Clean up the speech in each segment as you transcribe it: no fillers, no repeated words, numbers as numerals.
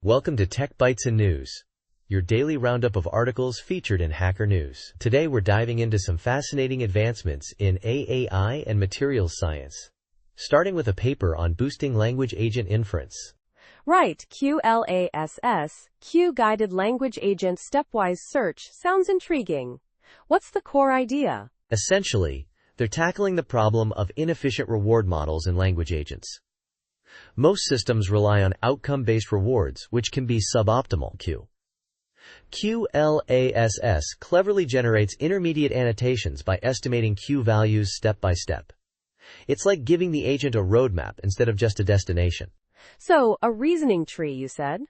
Welcome to Tech Bytes and News, your daily roundup of articles featured in Hacker News. Today we're diving into some fascinating advancements in AI and materials science, starting with a paper on boosting language agent inference. Right, QLASS, Q-Guided Language Agent Stepwise Search, sounds intriguing. What's the core idea? Essentially, they're tackling the problem of inefficient reward models in language agents. Most systems rely on outcome-based rewards, which can be suboptimal. QLASS cleverly generates intermediate annotations by estimating Q values step by step. It's like giving the agent a roadmap instead of just a destination. So, a reasoning tree, you said?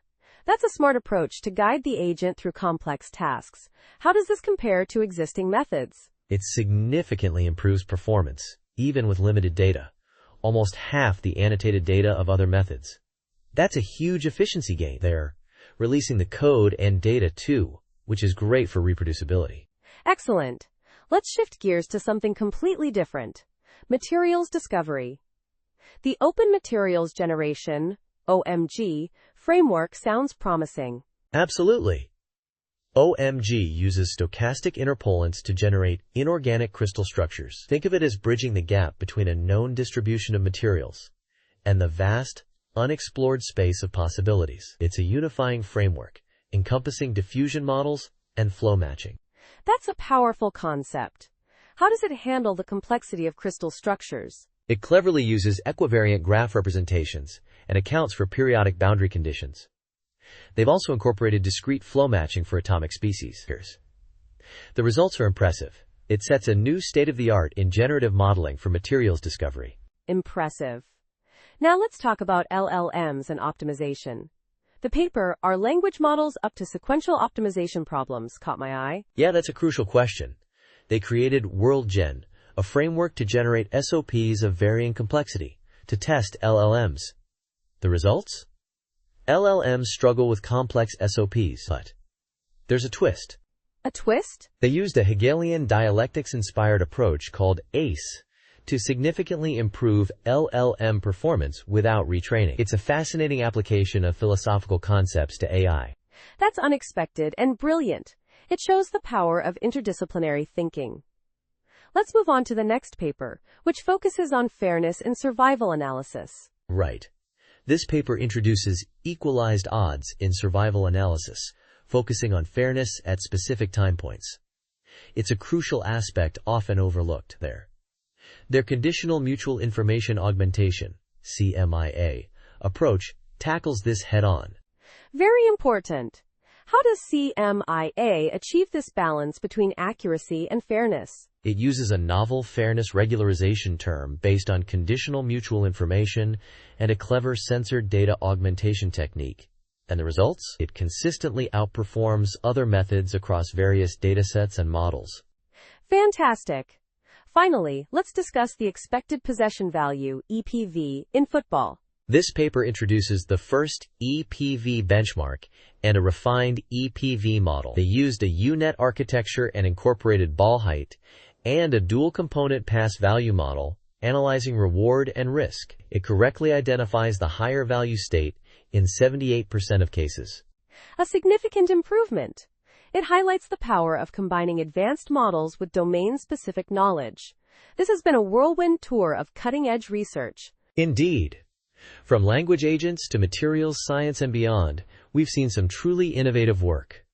That's a smart approach to guide the agent through complex tasks. How does this compare to existing methods? It significantly improves performance, even with limited data. Almost half the annotated data of other methods. That's a huge efficiency gain. They're releasing the code and data too, which is great for reproducibility. Excellent. Let's shift gears to something completely different. Materials discovery. The Open Materials Generation, OMG, framework sounds promising. Absolutely. OMG uses stochastic interpolants to generate inorganic crystal structures. Think of it as bridging the gap between a known distribution of materials and the vast, unexplored space of possibilities. It's a unifying framework, encompassing diffusion models and flow matching. That's a powerful concept. How does it handle the complexity of crystal structures? It cleverly uses equivariant graph representations and accounts for periodic boundary conditions. They've also incorporated discrete flow matching for atomic species. The results are impressive. It sets a new state-of-the-art in generative modeling for materials discovery. Impressive. Now let's talk about LLMs and optimization. The paper, Are Language Models Up to Sequential Optimization Problems, caught my eye. Yeah, that's a crucial question. They created WorldGen, a framework to generate SOPs of varying complexity, to test LLMs. The results? LLMs struggle with complex SOPs, but there's a twist. A twist? They used a Hegelian dialectics-inspired approach called ACE to significantly improve LLM performance without retraining. It's a fascinating application of philosophical concepts to AI. That's unexpected and brilliant. It shows the power of interdisciplinary thinking. Let's move on to the next paper, which focuses on fairness in survival analysis. Right. This paper introduces equalized odds in survival analysis, focusing on fairness at specific time points. It's a crucial aspect often overlooked there. Their conditional mutual information augmentation, CMIA, approach tackles this head-on. Very important. How does CMIA achieve this balance between accuracy and fairness? It uses a novel fairness regularization term based on conditional mutual information and a clever censored data augmentation technique. And the results? It consistently outperforms other methods across various datasets and models. Fantastic. Finally, let's discuss the expected possession value, EPV, in football. This paper introduces the first EPV benchmark and a refined EPV model. They used a UNet architecture and incorporated ball height and a dual-component pass-value model, analyzing reward and risk. It correctly identifies the higher value state in 78% of cases. A significant improvement. It highlights the power of combining advanced models with domain-specific knowledge. This has been a whirlwind tour of cutting-edge research. Indeed. From language agents to materials science and beyond, we've seen some truly innovative work.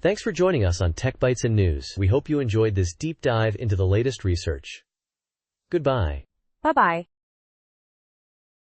Thanks for joining us on Tech Bytes and News. We hope you enjoyed this deep dive into the latest research. Goodbye. Bye-bye.